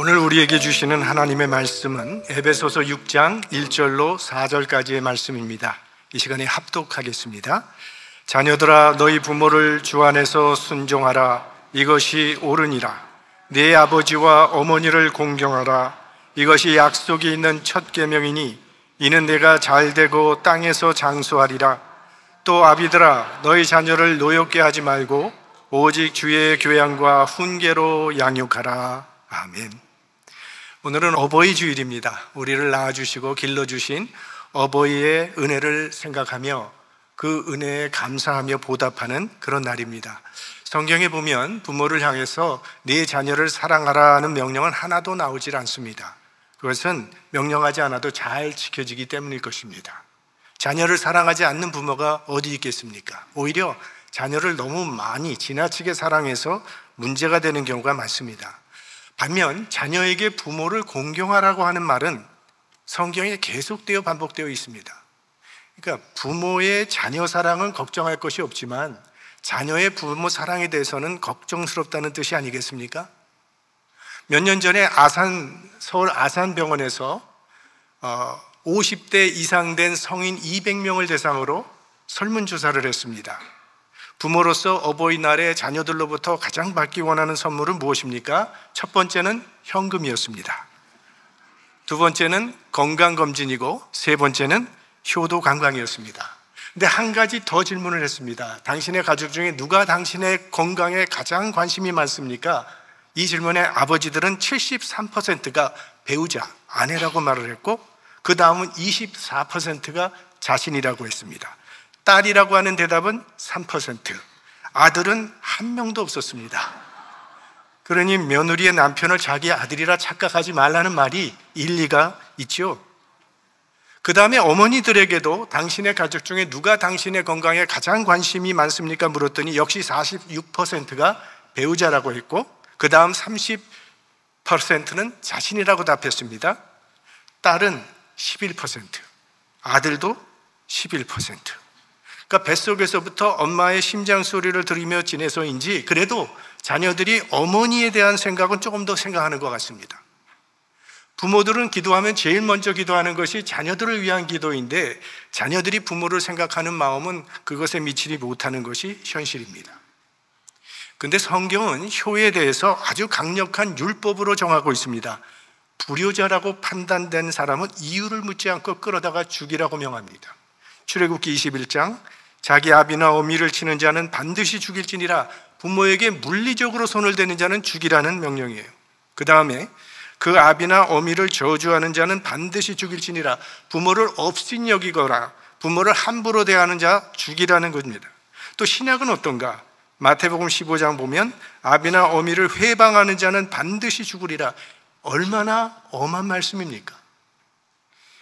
오늘 우리에게 주시는 하나님의 말씀은 에베소서 6장 1절로 4절까지의 말씀입니다. 이 시간에 합독하겠습니다. 자녀들아, 너희 부모를 주 안에서 순종하라. 이것이 옳으니라. 네 아버지와 어머니를 공경하라. 이것이 약속이 있는 첫 계명이니 이는 내가 잘되고 땅에서 장수하리라. 또 아비들아, 너희 자녀를 노엽게 하지 말고 오직 주의 교양과 훈계로 양육하라. 아멘. 오늘은 어버이 주일입니다. 우리를 낳아주시고 길러주신 어버이의 은혜를 생각하며 그 은혜에 감사하며 보답하는 그런 날입니다. 성경에 보면 부모를 향해서 네 자녀를 사랑하라는 명령은 하나도 나오질 않습니다. 그것은 명령하지 않아도 잘 지켜지기 때문일 것입니다. 자녀를 사랑하지 않는 부모가 어디 있겠습니까? 오히려 자녀를 너무 많이 지나치게 사랑해서 문제가 되는 경우가 많습니다. 반면 자녀에게 부모를 공경하라고 하는 말은 성경에 계속되어 반복되어 있습니다. 그러니까 부모의 자녀 사랑은 걱정할 것이 없지만 자녀의 부모 사랑에 대해서는 걱정스럽다는 뜻이 아니겠습니까? 몇 년 전에 서울 아산병원에서 50대 이상 된 성인 200명을 대상으로 설문조사를 했습니다. 부모로서 어버이날에 자녀들로부터 가장 받기 원하는 선물은 무엇입니까? 첫 번째는 현금이었습니다. 두 번째는 건강검진이고 세 번째는 효도 관광이었습니다. 근데 한 가지 더 질문을 했습니다. 당신의 가족 중에 누가 당신의 건강에 가장 관심이 많습니까? 이 질문에 아버지들은 73%가 배우자, 아내라고 말을 했고 그 다음은 24%가 자신이라고 했습니다. 딸이라고 하는 대답은 3%, 아들은 한 명도 없었습니다. 그러니 며느리의 남편을 자기 아들이라 착각하지 말라는 말이 일리가 있죠. 그 다음에 어머니들에게도 당신의 가족 중에 누가 당신의 건강에 가장 관심이 많습니까? 물었더니 역시 46%가 배우자라고 했고 그 다음 30%는 자신이라고 답했습니다. 딸은 11%, 아들도 11%. 그러니까 뱃속에서부터 엄마의 심장 소리를 들으며 지내서인지 그래도 자녀들이 어머니에 대한 생각은 조금 더 생각하는 것 같습니다. 부모들은 기도하면 제일 먼저 기도하는 것이 자녀들을 위한 기도인데 자녀들이 부모를 생각하는 마음은 그것에 미치지 못하는 것이 현실입니다. 그런데 성경은 효에 대해서 아주 강력한 율법으로 정하고 있습니다. 불효자라고 판단된 사람은 이유를 묻지 않고 끌어다가 죽이라고 명합니다. 출애굽기 21장 자기 아비나 어미를 치는 자는 반드시 죽일지니라. 부모에게 물리적으로 손을 대는 자는 죽이라는 명령이에요. 그 다음에 그 아비나 어미를 저주하는 자는 반드시 죽일지니라. 부모를 업신 여기거나 부모를 함부로 대하는 자 죽이라는 겁니다. 또 신약은 어떤가? 마태복음 15장 보면 아비나 어미를 회방하는 자는 반드시 죽으리라. 얼마나 엄한 말씀입니까?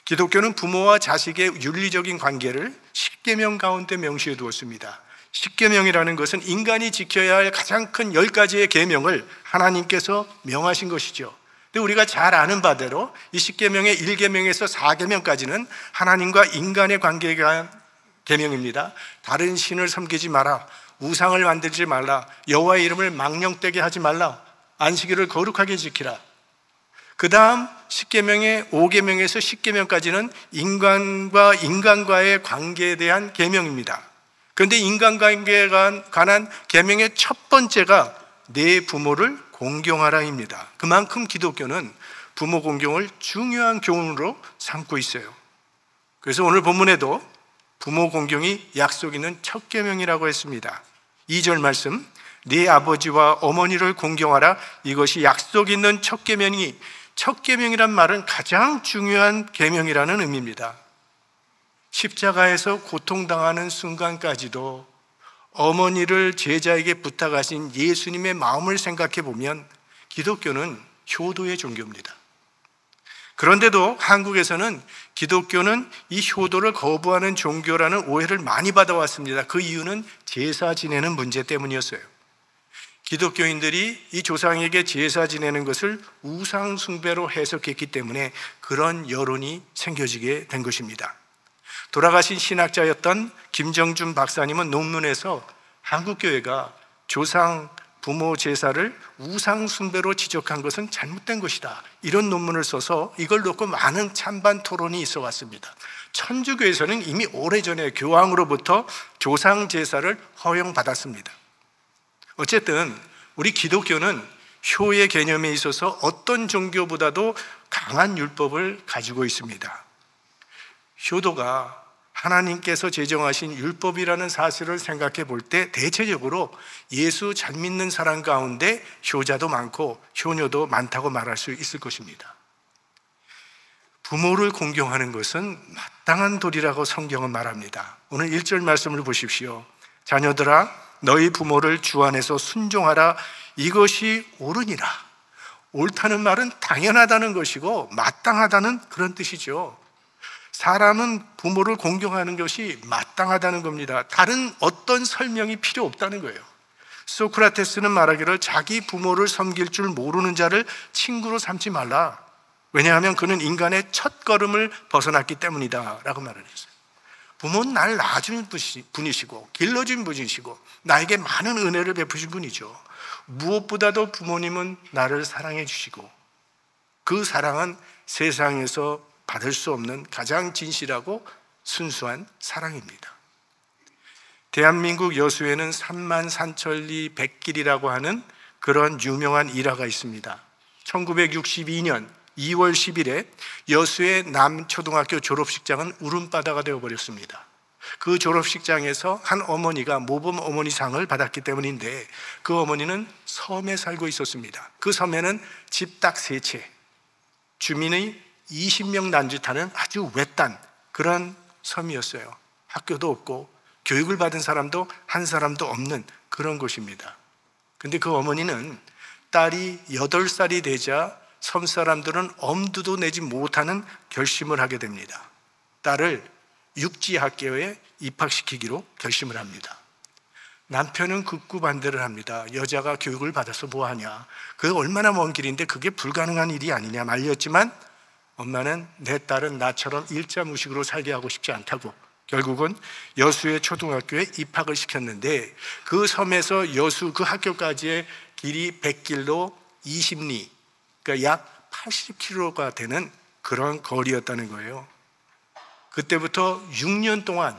기독교는 부모와 자식의 윤리적인 관계를 십계명 가운데 명시해 두었습니다. 십계명이라는 것은 인간이 지켜야 할 가장 큰 10가지의 계명을 하나님께서 명하신 것이죠. 근데 우리가 잘 아는 바대로 이 십계명의 1계명에서 4계명까지는 하나님과 인간의 관계에 대한 계명입니다. 다른 신을 섬기지 마라, 우상을 만들지 말라, 여호와의 이름을 망령되게 하지 말라, 안식일을 거룩하게 지키라. 그 다음 10계명의 5계명에서 10계명까지는 인간과의 관계에 대한 계명입니다. 그런데 인간관계에 관한 계명의 첫 번째가 내 부모를 공경하라입니다. 그만큼 기독교는 부모 공경을 중요한 교훈으로 삼고 있어요. 그래서 오늘 본문에도 부모 공경이 약속 있는 첫 계명이라고 했습니다. 2절 말씀, 네 아버지와 어머니를 공경하라. 이것이 약속 있는 첫 계명이, 첫 계명이란 말은 가장 중요한 계명이라는 의미입니다. 십자가에서 고통당하는 순간까지도 어머니를 제자에게 부탁하신 예수님의 마음을 생각해 보면 기독교는 효도의 종교입니다. 그런데도 한국에서는 기독교는 이 효도를 거부하는 종교라는 오해를 많이 받아왔습니다. 그 이유는 제사 지내는 문제 때문이었어요. 기독교인들이 이 조상에게 제사 지내는 것을 우상 숭배로 해석했기 때문에 그런 여론이 생겨지게 된 것입니다. 돌아가신 신학자였던 김정준 박사님은 논문에서 한국교회가 조상 부모 제사를 우상 숭배로 지적한 것은 잘못된 것이다, 이런 논문을 써서 이걸 놓고 많은 찬반 토론이 있어 왔습니다. 천주교에서는 이미 오래전에 교황으로부터 조상 제사를 허용받았습니다. 어쨌든 우리 기독교는 효의 개념에 있어서 어떤 종교보다도 강한 율법을 가지고 있습니다. 효도가 하나님께서 제정하신 율법이라는 사실을 생각해 볼 때 대체적으로 예수 잘 믿는 사람 가운데 효자도 많고 효녀도 많다고 말할 수 있을 것입니다. 부모를 공경하는 것은 마땅한 도리라고 성경은 말합니다. 오늘 1절 말씀을 보십시오. 자녀들아, 너희 부모를 주 안에서 순종하라. 이것이 옳으니라. 옳다는 말은 당연하다는 것이고 마땅하다는 그런 뜻이죠. 사람은 부모를 공경하는 것이 마땅하다는 겁니다. 다른 어떤 설명이 필요 없다는 거예요. 소크라테스는 말하기를 자기 부모를 섬길 줄 모르는 자를 친구로 삼지 말라. 왜냐하면 그는 인간의 첫 걸음을 벗어났기 때문이다 라고 말을 했어요. 부모는 나를 낳아준 분이시고 길러준 분이시고 나에게 많은 은혜를 베푸신 분이죠. 무엇보다도 부모님은 나를 사랑해 주시고 그 사랑은 세상에서 받을 수 없는 가장 진실하고 순수한 사랑입니다. 대한민국 여수에는 삼만산천리 백길이라고 하는 그런 유명한 일화가 있습니다. 1962년 2월 10일에 여수의 남초등학교 졸업식장은 울음바다가 되어버렸습니다. 그 졸업식장에서 한 어머니가 모범 어머니상을 받았기 때문인데 그 어머니는 섬에 살고 있었습니다. 그 섬에는 집 딱 3채, 주민의 20명 난짓하는 아주 외딴 그런 섬이었어요. 학교도 없고 교육을 받은 사람도 한 사람도 없는 그런 곳입니다. 근데 그 어머니는 딸이 8살이 되자 섬 사람들은 엄두도 내지 못하는 결심을 하게 됩니다. 딸을 육지학교에 입학시키기로 결심을 합니다. 남편은 극구 반대를 합니다. 여자가 교육을 받아서 뭐하냐, 그게 얼마나 먼 길인데 그게 불가능한 일이 아니냐 말렸지만 엄마는 내 딸은 나처럼 일자무식으로 살게 하고 싶지 않다고 결국은 여수의 초등학교에 입학을 시켰는데 그 섬에서 여수 그 학교까지의 길이 100길로 20리, 그러니까 약 80km가 되는 그런 거리였다는 거예요. 그때부터 6년 동안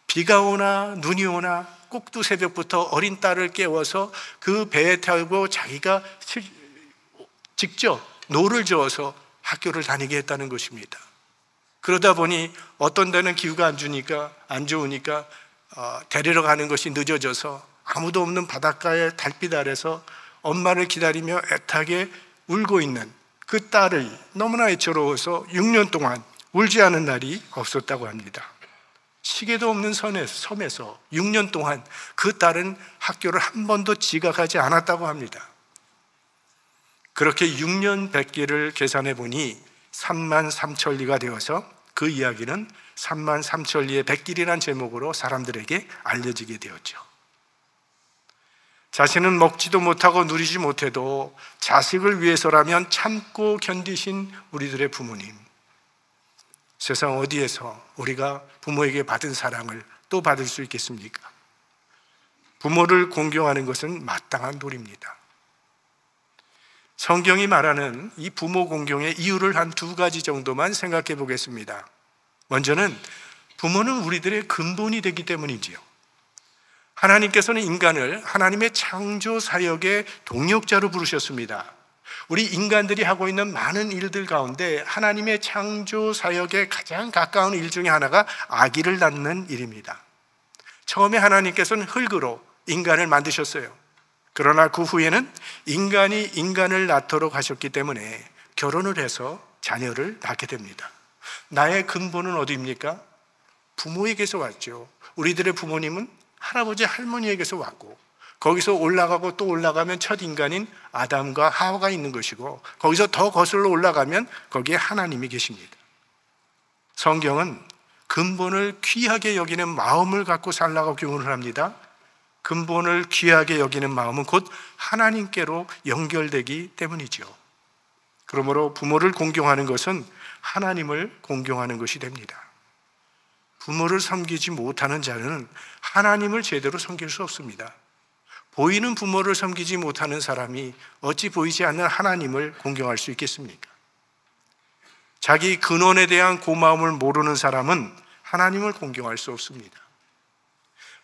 비가 오나 눈이 오나 꼭두 새벽부터 어린 딸을 깨워서 그 배에 타고 자기가 직접 노를 저어서 학교를 다니게 했다는 것입니다. 그러다 보니 어떤 데는 기후가 안 좋으니까 데리러 가는 것이 늦어져서 아무도 없는 바닷가의 달빛 아래서 엄마를 기다리며 애타게 울고 있는 그 딸을 너무나 애처로워서 6년 동안 울지 않은 날이 없었다고 합니다. 시계도 없는 섬에서 6년 동안 그 딸은 학교를 한 번도 지각하지 않았다고 합니다. 그렇게 6년 100기를 계산해 보니 33,000리가 되어서 그 이야기는 33,000리의 100길이라는 제목으로 사람들에게 알려지게 되었죠. 자신은 먹지도 못하고 누리지 못해도 자식을 위해서라면 참고 견디신 우리들의 부모님, 세상 어디에서 우리가 부모에게 받은 사랑을 또 받을 수 있겠습니까? 부모를 공경하는 것은 마땅한 도리입니다. 성경이 말하는 이 부모 공경의 이유를 한 2가지 정도만 생각해 보겠습니다. 먼저는 부모는 우리들의 근본이 되기 때문이지요. 하나님께서는 인간을 하나님의 창조 사역의 동역자로 부르셨습니다. 우리 인간들이 하고 있는 많은 일들 가운데 하나님의 창조 사역에 가장 가까운 일 중에 하나가 아기를 낳는 일입니다. 처음에 하나님께서는 흙으로 인간을 만드셨어요. 그러나 그 후에는 인간이 인간을 낳도록 하셨기 때문에 결혼을 해서 자녀를 낳게 됩니다. 나의 근본은 어디입니까? 부모에게서 왔죠. 우리들의 부모님은 할아버지 할머니에게서 왔고 거기서 올라가고 또 올라가면 첫 인간인 아담과 하와가 있는 것이고 거기서 더 거슬러 올라가면 거기에 하나님이 계십니다. 성경은 근본을 귀하게 여기는 마음을 갖고 살라고 교훈을 합니다. 근본을 귀하게 여기는 마음은 곧 하나님께로 연결되기 때문이죠. 그러므로 부모를 공경하는 것은 하나님을 공경하는 것이 됩니다. 부모를 섬기지 못하는 자는 하나님을 제대로 섬길 수 없습니다. 보이는 부모를 섬기지 못하는 사람이 어찌 보이지 않는 하나님을 공경할 수 있겠습니까? 자기 근원에 대한 고마움을 모르는 사람은 하나님을 공경할 수 없습니다.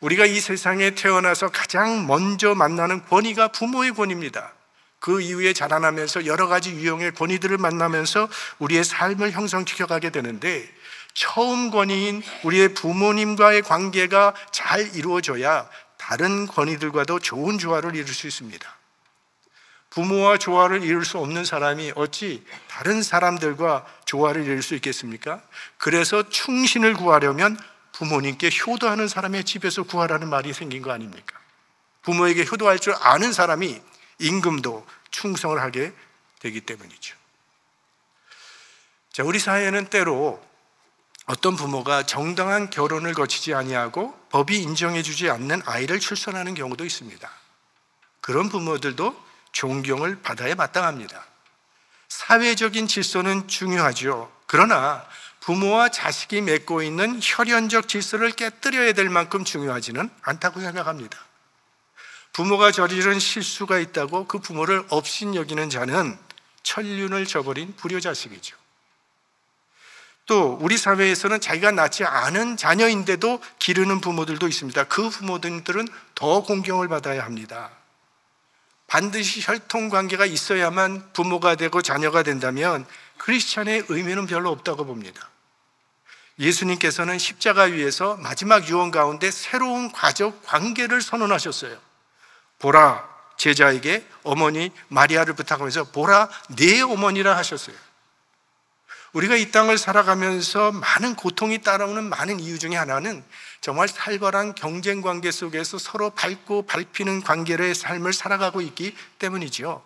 우리가 이 세상에 태어나서 가장 먼저 만나는 권위가 부모의 권위입니다. 그 이후에 자라나면서 여러 가지 유형의 권위들을 만나면서 우리의 삶을 형성시켜가게 되는데, 처음 권위인 우리의 부모님과의 관계가 잘 이루어져야 다른 권위들과도 좋은 조화를 이룰 수 있습니다. 부모와 조화를 이룰 수 없는 사람이 어찌 다른 사람들과 조화를 이룰 수 있겠습니까? 그래서 충신을 구하려면 부모님께 효도하는 사람의 집에서 구하라는 말이 생긴 거 아닙니까? 부모에게 효도할 줄 아는 사람이 임금도 충성을 하게 되기 때문이죠. 자, 우리 사회에는 때로 어떤 부모가 정당한 결혼을 거치지 아니하고 법이 인정해 주지 않는 아이를 출산하는 경우도 있습니다. 그런 부모들도 존경을 받아야 마땅합니다. 사회적인 질서는 중요하죠. 그러나 부모와 자식이 맺고 있는 혈연적 질서를 깨뜨려야 될 만큼 중요하지는 않다고 생각합니다. 부모가 저지른 실수가 있다고 그 부모를 업신여기는 자는 천륜을 저버린 불효자식이죠. 또 우리 사회에서는 자기가 낳지 않은 자녀인데도 기르는 부모들도 있습니다. 그 부모들은 더 공경을 받아야 합니다. 반드시 혈통관계가 있어야만 부모가 되고 자녀가 된다면 크리스찬의 의미는 별로 없다고 봅니다. 예수님께서는 십자가 위에서 마지막 유언 가운데 새로운 가족 관계를 선언하셨어요. 보라, 제자에게 어머니 마리아를 부탁하면서 보라, 내 어머니라 하셨어요. 우리가 이 땅을 살아가면서 많은 고통이 따라오는 많은 이유 중에 하나는 정말 살벌한 경쟁 관계 속에서 서로 밟고 밟히는 관계의 삶을 살아가고 있기 때문이죠.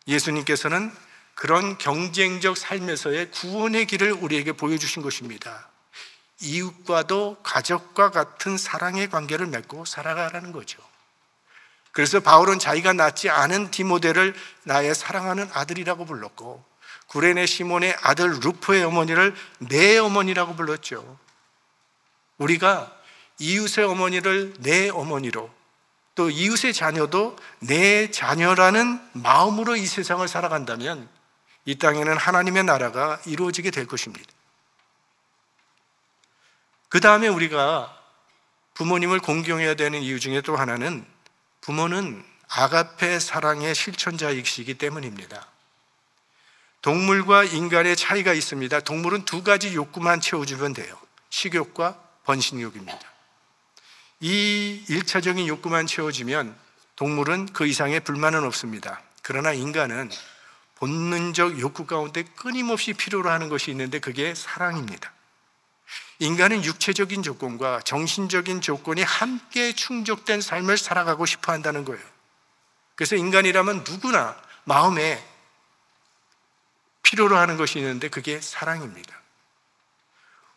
예수님께서는 그런 경쟁적 삶에서의 구원의 길을 우리에게 보여주신 것입니다. 이웃과도 가족과 같은 사랑의 관계를 맺고 살아가라는 거죠. 그래서 바울은 자기가 낳지 않은 디모데를 나의 사랑하는 아들이라고 불렀고, 구레네 시몬의 아들 루포의 어머니를 내 어머니라고 불렀죠. 우리가 이웃의 어머니를 내 어머니로, 또 이웃의 자녀도 내 자녀라는 마음으로 이 세상을 살아간다면 이 땅에는 하나님의 나라가 이루어지게 될 것입니다. 그 다음에 우리가 부모님을 공경해야 되는 이유 중에 또 하나는 부모는 아가페 사랑의 실천자이시기 때문입니다. 동물과 인간의 차이가 있습니다. 동물은 두 가지 욕구만 채워주면 돼요. 식욕과 번식욕입니다. 이 1차적인 욕구만 채워지면 동물은 그 이상의 불만은 없습니다. 그러나 인간은 본능적 욕구 가운데 끊임없이 필요로 하는 것이 있는데 그게 사랑입니다. 인간은 육체적인 조건과 정신적인 조건이 함께 충족된 삶을 살아가고 싶어 한다는 거예요. 그래서 인간이라면 누구나 마음에 필요로 하는 것이 있는데 그게 사랑입니다.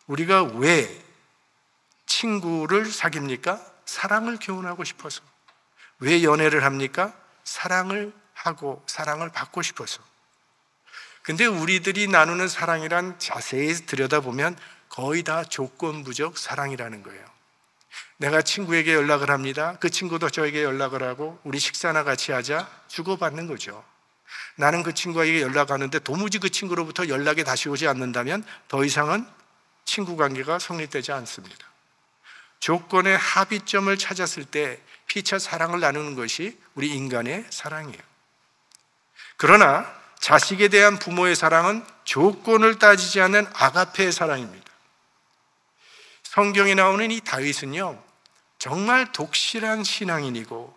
우리가 왜 친구를 사깁니까? 사랑을 교훈하고 싶어서. 왜 연애를 합니까? 사랑을 하고 사랑을 받고 싶어서. 근데 우리들이 나누는 사랑이란 자세히 들여다보면 거의 다 조건부적 사랑이라는 거예요. 내가 친구에게 연락을 합니다. 그 친구도 저에게 연락을 하고 우리 식사나 같이 하자, 주고받는 거죠. 나는 그 친구에게 연락하는데 도무지 그 친구로부터 연락이 다시 오지 않는다면 더 이상은 친구 관계가 성립되지 않습니다. 조건의 합의점을 찾았을 때 피차 사랑을 나누는 것이 우리 인간의 사랑이에요. 그러나 자식에 대한 부모의 사랑은 조건을 따지지 않는 아가페의 사랑입니다. 성경에 나오는 이 다윗은요, 정말 독실한 신앙인이고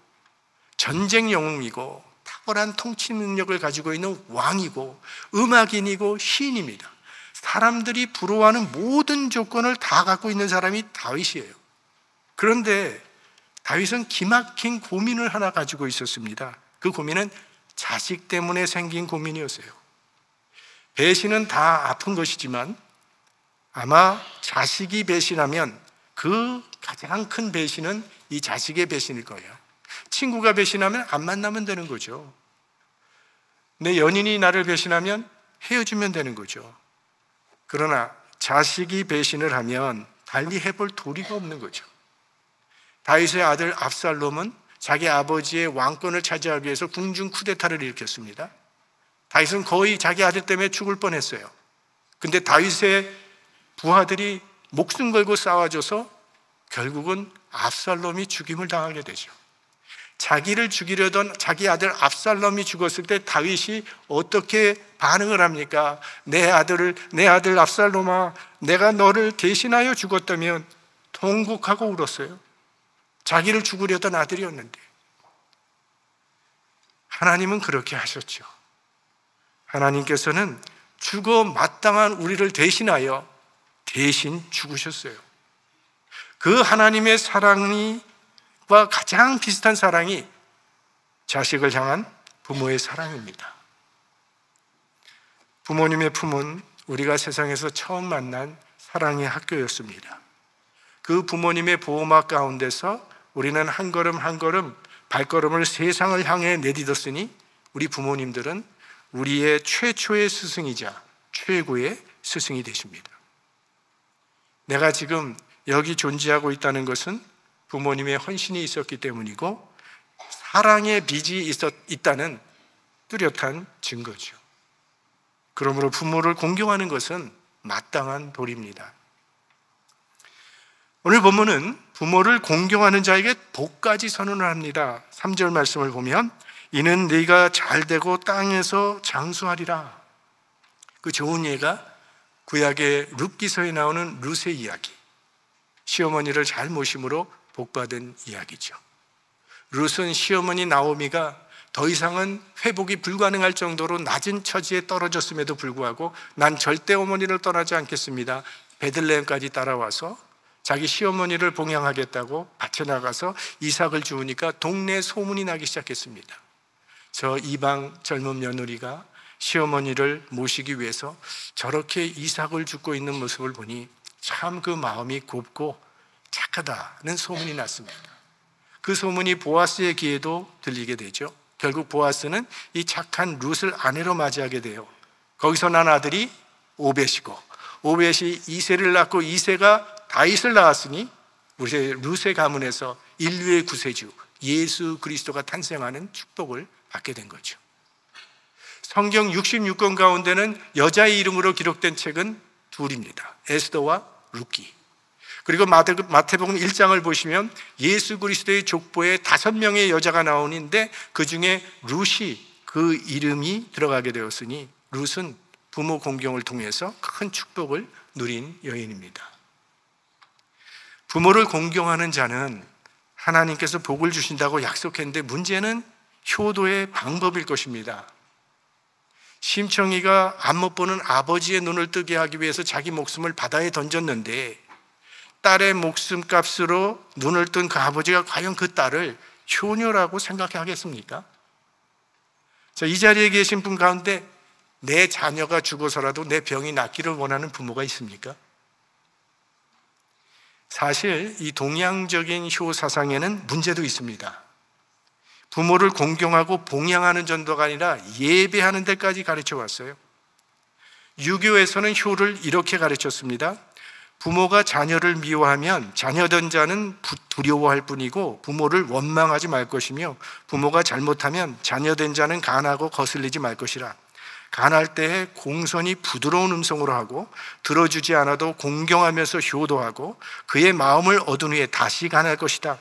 전쟁 영웅이고 탁월한 통치 능력을 가지고 있는 왕이고 음악인이고 시인입니다. 사람들이 부러워하는 모든 조건을 다 갖고 있는 사람이 다윗이에요. 그런데 다윗은 기막힌 고민을 하나 가지고 있었습니다. 그 고민은 자식 때문에 생긴 고민이었어요. 배신은 다 아픈 것이지만 아마 자식이 배신하면 그 가장 큰 배신은 이 자식의 배신일 거예요. 친구가 배신하면 안 만나면 되는 거죠. 내 연인이 나를 배신하면 헤어지면 되는 거죠. 그러나 자식이 배신을 하면 달리 해볼 도리가 없는 거죠. 다윗의 아들 압살롬은 자기 아버지의 왕권을 차지하기 위해서 궁중 쿠데타를 일으켰습니다. 다윗은 거의 자기 아들 때문에 죽을 뻔했어요. 근데 다윗의 부하들이 목숨 걸고 싸워줘서 결국은 압살롬이 죽임을 당하게 되죠. 자기를 죽이려던 자기 아들 압살롬이 죽었을 때 다윗이 어떻게 반응을 합니까? 내 아들 압살롬아, 내가 너를 대신하여 죽었다면 통곡하고 울었어요. 자기를 죽으려던 아들이었는데. 하나님은 그렇게 하셨죠. 하나님께서는 죽어 마땅한 우리를 대신하여 대신 죽으셨어요. 그 하나님의 사랑과 가장 비슷한 사랑이 자식을 향한 부모의 사랑입니다. 부모님의 품은 우리가 세상에서 처음 만난 사랑의 학교였습니다. 그 부모님의 보호막 가운데서 우리는 한 걸음 한 걸음 발걸음을 세상을 향해 내딛었으니 우리 부모님들은 우리의 최초의 스승이자 최고의 스승이 되십니다. 내가 지금 여기 존재하고 있다는 것은 부모님의 헌신이 있었기 때문이고 사랑의 빚이 있다는 뚜렷한 증거죠. 그러므로 부모를 공경하는 것은 마땅한 도리입니다. 오늘 본문은 부모를 공경하는 자에게 복까지 선언을 합니다. 3절 말씀을 보면 이는 네가 잘되고 땅에서 장수하리라. 그 좋은 예가 구약의 룻기서에 나오는 룻의 이야기, 시어머니를 잘 모심으로 복받은 이야기죠. 룻은 시어머니 나오미가 더 이상은 회복이 불가능할 정도로 낮은 처지에 떨어졌음에도 불구하고 난 절대 어머니를 떠나지 않겠습니다. 베들레헴까지 따라와서 자기 시어머니를 봉양하겠다고 밭에 나가서 이삭을 주우니까 동네에 소문이 나기 시작했습니다. 저 이방 젊은 며느리가 시어머니를 모시기 위해서 저렇게 이삭을 줍고 있는 모습을 보니 참 그 마음이 곱고 착하다는 소문이 났습니다. 그 소문이 보아스의 귀에도 들리게 되죠. 결국 보아스는 이 착한 룻을 아내로 맞이하게 돼요. 거기서 난 아들이 오벳이고 오벳이 이새를 낳고 이새가 다윗을 낳았으니 우리 룻의 가문에서 인류의 구세주 예수 그리스도가 탄생하는 축복을 받게 된 거죠. 성경 66권 가운데는 여자의 이름으로 기록된 책은 둘입니다. 에스더와 룻기. 그리고 마태복음 1장을 보시면 예수 그리스도의 족보에 5명의 여자가 나오는데 그 중에 룻이 그 이름이 들어가게 되었으니 룻은 부모 공경을 통해서 큰 축복을 누린 여인입니다. 부모를 공경하는 자는 하나님께서 복을 주신다고 약속했는데 문제는 효도의 방법일 것입니다. 심청이가 안 못 보는 아버지의 눈을 뜨게 하기 위해서 자기 목숨을 바다에 던졌는데 딸의 목숨값으로 눈을 뜬 그 아버지가 과연 그 딸을 효녀라고 생각하겠습니까? 이 자리에 계신 분 가운데 내 자녀가 죽어서라도 내 병이 낫기를 원하는 부모가 있습니까? 사실 이 동양적인 효 사상에는 문제도 있습니다. 부모를 공경하고 봉양하는 정도가 아니라 예배하는 데까지 가르쳐 왔어요. 유교에서는 효를 이렇게 가르쳤습니다. 부모가 자녀를 미워하면 자녀된 자는 두려워할 뿐이고 부모를 원망하지 말 것이며 부모가 잘못하면 자녀된 자는 간하고 거슬리지 말 것이라. 간할 때에 공손히 부드러운 음성으로 하고 들어주지 않아도 공경하면서 효도하고 그의 마음을 얻은 후에 다시 간할 것이다.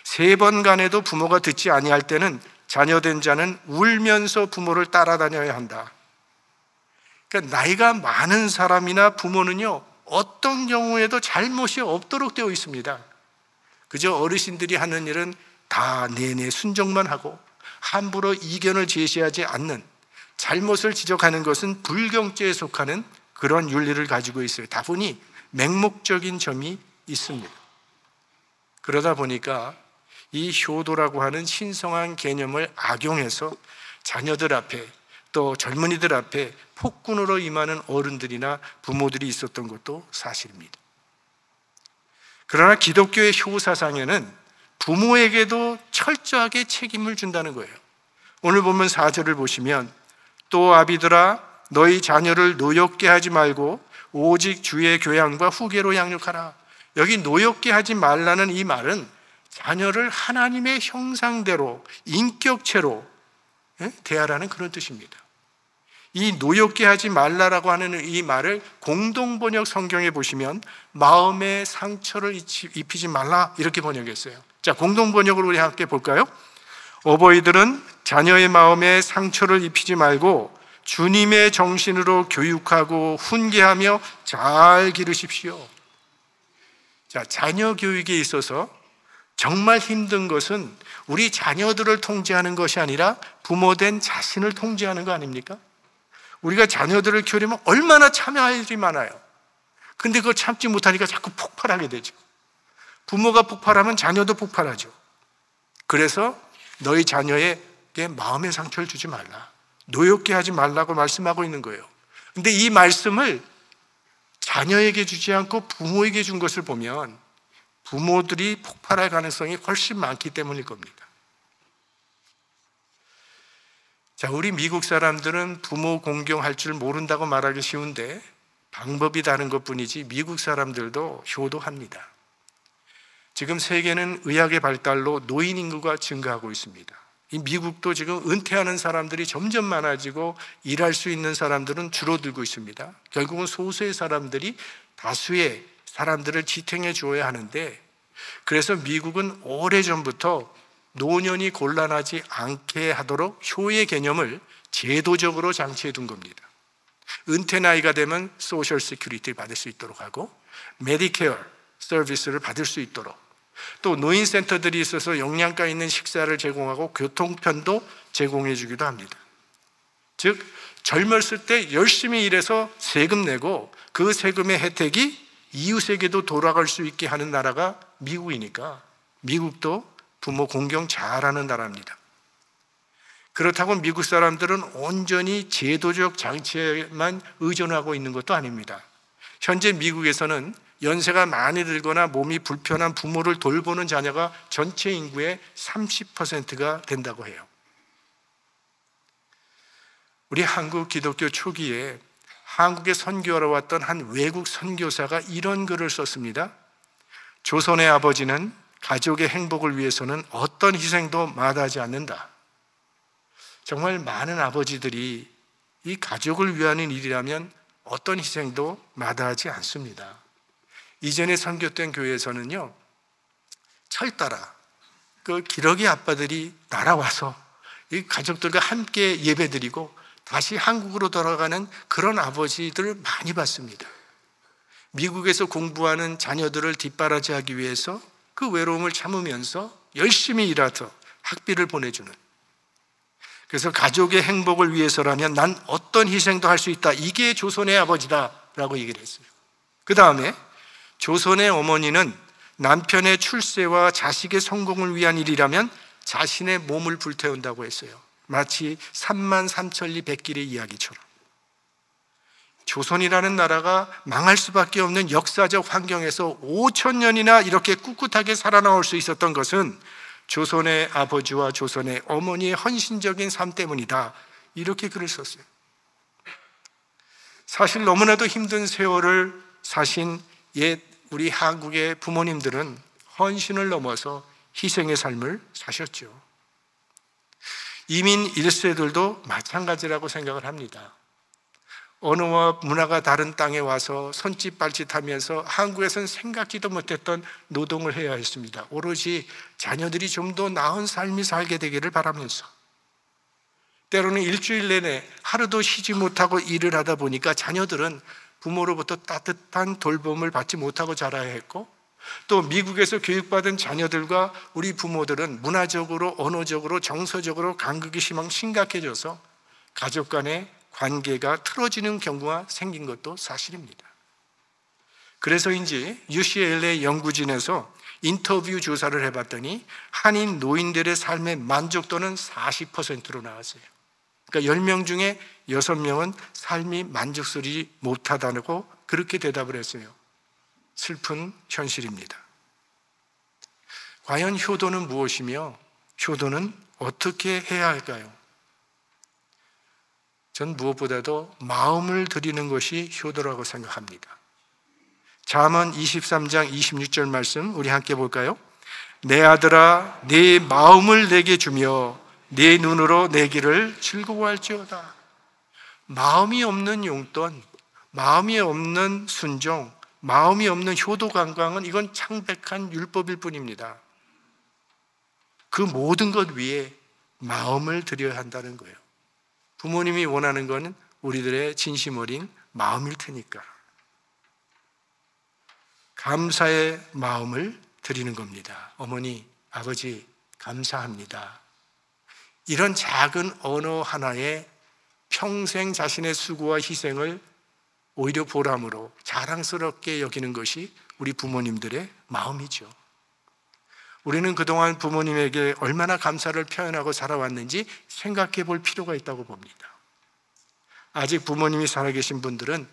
3번 간해도 부모가 듣지 아니할 때는 자녀된 자는 울면서 부모를 따라다녀야 한다. 그러니까 나이가 많은 사람이나 부모는요 어떤 경우에도 잘못이 없도록 되어 있습니다. 그저 어르신들이 하는 일은 다 내내 순종만 하고 함부로 이견을 제시하지 않는, 잘못을 지적하는 것은 불경죄에 속하는 그런 윤리를 가지고 있어요. 다분히 맹목적인 점이 있습니다. 그러다 보니까 이 효도라고 하는 신성한 개념을 악용해서 자녀들 앞에 또 젊은이들 앞에 폭군으로 임하는 어른들이나 부모들이 있었던 것도 사실입니다. 그러나 기독교의 효 사상에는 부모에게도 철저하게 책임을 준다는 거예요. 오늘 보면 4절을 보시면 또 아비들아 너희 자녀를 노엽게 하지 말고 오직 주의 교양과 후계로 양육하라. 여기 노엽게 하지 말라는 이 말은 자녀를 하나님의 형상대로, 인격체로 대하라는 그런 뜻입니다. 이 노엽게 하지 말라라고 하는 이 말을 공동번역 성경에 보시면 마음의 상처를 입히지 말라 이렇게 번역했어요. 자, 공동번역으로 우리 함께 볼까요? 어버이들은 자녀의 마음에 상처를 입히지 말고 주님의 정신으로 교육하고 훈계하며 잘 기르십시오. 자, 자녀 교육에 있어서 정말 힘든 것은 우리 자녀들을 통제하는 것이 아니라 부모된 자신을 통제하는 거 아닙니까? 우리가 자녀들을 키우려면 얼마나 참아야 할 일이 많아요. 근데 그걸 참지 못하니까 자꾸 폭발하게 되죠. 부모가 폭발하면 자녀도 폭발하죠. 그래서 너희 자녀에게 마음의 상처를 주지 말라, 노엽게 하지 말라고 말씀하고 있는 거예요. 근데 이 말씀을 자녀에게 주지 않고 부모에게 준 것을 보면 부모들이 폭발할 가능성이 훨씬 많기 때문일 겁니다. 자, 우리 미국 사람들은 부모 공경할 줄 모른다고 말하기 쉬운데 방법이 다른 것뿐이지 미국 사람들도 효도합니다. 지금 세계는 의학의 발달로 노인 인구가 증가하고 있습니다. 이 미국도 지금 은퇴하는 사람들이 점점 많아지고 일할 수 있는 사람들은 줄어들고 있습니다. 결국은 소수의 사람들이 다수의 사람들을 지탱해 주어야 하는데, 그래서 미국은 오래전부터 노년이 곤란하지 않게 하도록 효의 개념을 제도적으로 장치해 둔 겁니다. 은퇴 나이가 되면 소셜 시큐리티를 받을 수 있도록 하고 메디케어 서비스를 받을 수 있도록, 또 노인센터들이 있어서 영양가 있는 식사를 제공하고 교통편도 제공해 주기도 합니다. 즉 젊었을 때 열심히 일해서 세금 내고 그 세금의 혜택이 이웃에게도 돌아갈 수 있게 하는 나라가 미국이니까 미국도 부모 공경 잘하는 나라입니다. 그렇다고 미국 사람들은 온전히 제도적 장치에만 의존하고 있는 것도 아닙니다. 현재 미국에서는 연세가 많이 들거나 몸이 불편한 부모를 돌보는 자녀가 전체 인구의 30%가 된다고 해요. 우리 한국 기독교 초기에 한국에 선교하러 왔던 한 외국 선교사가 이런 글을 썼습니다. 조선의 아버지는 가족의 행복을 위해서는 어떤 희생도 마다하지 않는다. 정말 많은 아버지들이 이 가족을 위한 일이라면 어떤 희생도 마다하지 않습니다. 이전에 선교된 교회에서는요, 철따라 그 기러기 아빠들이 날아와서 이 가족들과 함께 예배드리고 다시 한국으로 돌아가는 그런 아버지들을 많이 봤습니다. 미국에서 공부하는 자녀들을 뒷바라지하기 위해서 그 외로움을 참으면서 열심히 일해서 학비를 보내주는, 그래서 가족의 행복을 위해서라면 난 어떤 희생도 할 수 있다, 이게 조선의 아버지다라고 얘기를 했어요. 그 다음에 조선의 어머니는 남편의 출세와 자식의 성공을 위한 일이라면 자신의 몸을 불태운다고 했어요. 마치 33,000리 백길의 이야기처럼. 조선이라는 나라가 망할 수밖에 없는 역사적 환경에서 5,000년이나 이렇게 꿋꿋하게 살아나올 수 있었던 것은 조선의 아버지와 조선의 어머니의 헌신적인 삶 때문이다, 이렇게 글을 썼어요. 사실 너무나도 힘든 세월을 사신 옛 우리 한국의 부모님들은 헌신을 넘어서 희생의 삶을 사셨죠. 이민 1세들도 마찬가지라고 생각을 합니다. 언어와 문화가 다른 땅에 와서 손짓 발짓하면서 한국에서는 생각지도 못했던 노동을 해야 했습니다. 오로지 자녀들이 좀 더 나은 삶이 살게 되기를 바라면서, 때로는 일주일 내내 하루도 쉬지 못하고 일을 하다 보니까 자녀들은 부모로부터 따뜻한 돌봄을 받지 못하고 자라야 했고, 또 미국에서 교육받은 자녀들과 우리 부모들은 문화적으로, 언어적으로, 정서적으로 간극이 심각해져서 가족 간의 관계가 틀어지는 경우가 생긴 것도 사실입니다. 그래서인지 UCLA 연구진에서 인터뷰 조사를 해봤더니 한인 노인들의 삶의 만족도는 40%로 나왔어요. 그러니까 10명 중에 6명은 삶이 만족스럽지 못하다고 그렇게 대답을 했어요. 슬픈 현실입니다. 과연 효도는 무엇이며 효도는 어떻게 해야 할까요? 전 무엇보다도 마음을 드리는 것이 효도라고 생각합니다. 잠언 23장 26절 말씀 우리 함께 볼까요? 내 아들아 내 마음을 내게 주며 내 눈으로 내 길을 즐거워할지어다. 마음이 없는 용돈, 마음이 없는 순종, 마음이 없는 효도 관광은 이건 창백한 율법일 뿐입니다. 그 모든 것 위에 마음을 드려야 한다는 거예요. 부모님이 원하는 것은 우리들의 진심 어린 마음일 테니까 감사의 마음을 드리는 겁니다. 어머니, 아버지 감사합니다. 이런 작은 언어 하나에 평생 자신의 수고와 희생을 오히려 보람으로 자랑스럽게 여기는 것이 우리 부모님들의 마음이죠. 우리는 그동안 부모님에게 얼마나 감사를 표현하고 살아왔는지 생각해 볼 필요가 있다고 봅니다. 아직 부모님이 살아계신 분들은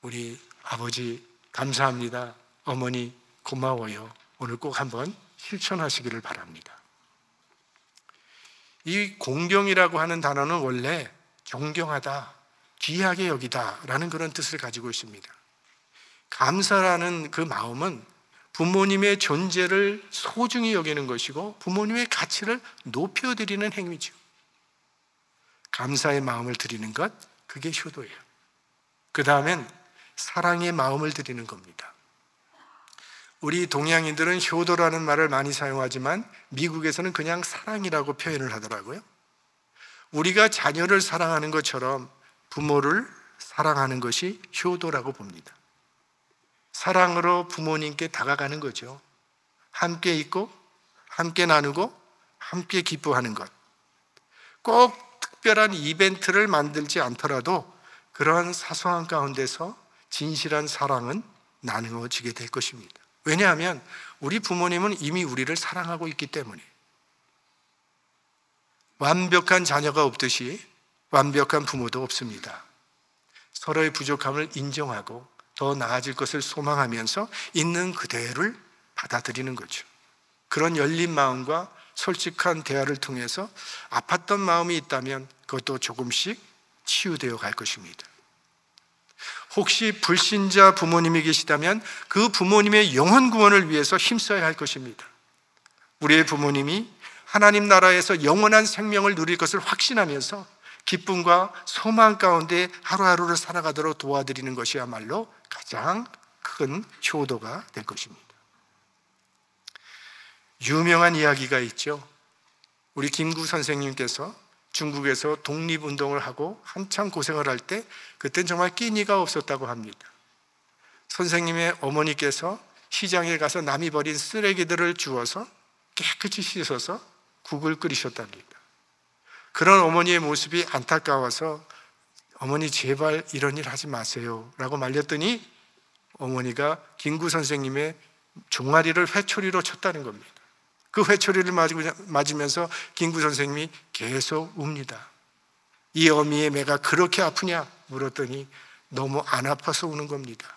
우리 아버지 감사합니다, 어머니 고마워요, 오늘 꼭 한번 실천하시기를 바랍니다. 이 공경이라고 하는 단어는 원래 존경하다, 귀하게 여기다 라는 그런 뜻을 가지고 있습니다. 감사라는 그 마음은 부모님의 존재를 소중히 여기는 것이고 부모님의 가치를 높여드리는 행위죠. 감사의 마음을 드리는 것, 그게 효도예요. 그 다음엔 사랑의 마음을 드리는 겁니다. 우리 동양인들은 효도라는 말을 많이 사용하지만 미국에서는 그냥 사랑이라고 표현을 하더라고요. 우리가 자녀를 사랑하는 것처럼 부모를 사랑하는 것이 효도라고 봅니다. 사랑으로 부모님께 다가가는 거죠. 함께 있고 함께 나누고 함께 기뻐하는 것. 꼭 특별한 이벤트를 만들지 않더라도 그러한 사소한 가운데서 진실한 사랑은 나누어지게 될 것입니다. 왜냐하면 우리 부모님은 이미 우리를 사랑하고 있기 때문에. 완벽한 자녀가 없듯이 완벽한 부모도 없습니다. 서로의 부족함을 인정하고 더 나아질 것을 소망하면서 있는 그대로를 받아들이는 거죠. 그런 열린 마음과 솔직한 대화를 통해서 아팠던 마음이 있다면 그것도 조금씩 치유되어 갈 것입니다. 혹시 불신자 부모님이 계시다면 그 부모님의 영혼 구원을 위해서 힘써야 할 것입니다. 우리의 부모님이 하나님 나라에서 영원한 생명을 누릴 것을 확신하면서 기쁨과 소망 가운데 하루하루를 살아가도록 도와드리는 것이야말로 가장 큰 효도가 될 것입니다. 유명한 이야기가 있죠. 우리 김구 선생님께서 중국에서 독립운동을 하고 한참 고생을 할 때 그땐 정말 끼니가 없었다고 합니다. 선생님의 어머니께서 시장에 가서 남이 버린 쓰레기들을 주워서 깨끗이 씻어서 국을 끓이셨답니다. 그런 어머니의 모습이 안타까워서 어머니 제발 이런 일 하지 마세요 라고 말렸더니 어머니가 김구 선생님의 종아리를 회초리로 쳤다는 겁니다. 그 회초리를 맞으면서 김구 선생님이 계속 웁니다. 이 어미의 매가 그렇게 아프냐 물었더니 너무 안 아파서 우는 겁니다.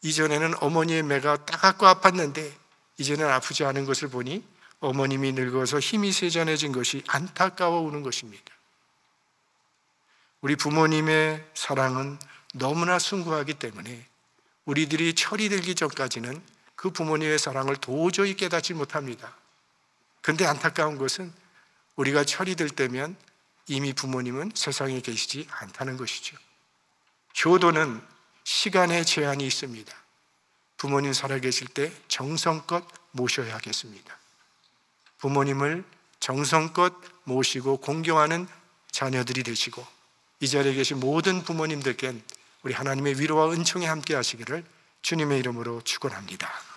이전에는 어머니의 매가 따갑고 아팠는데 이제는 아프지 않은 것을 보니 어머님이 늙어서 힘이 세잔해진 것이 안타까워 우는 것입니다. 우리 부모님의 사랑은 너무나 숭고하기 때문에 우리들이 철이 들기 전까지는 그 부모님의 사랑을 도저히 깨닫지 못합니다. 그런데 안타까운 것은 우리가 철이 들 때면 이미 부모님은 세상에 계시지 않다는 것이죠. 효도는 시간의 제한이 있습니다. 부모님 살아계실 때 정성껏 모셔야 하겠습니다. 부모님을 정성껏 모시고 공경하는 자녀들이 되시고 이 자리에 계신 모든 부모님들께 우리 하나님의 위로와 은총이 함께 하시기를 주님의 이름으로 축원합니다.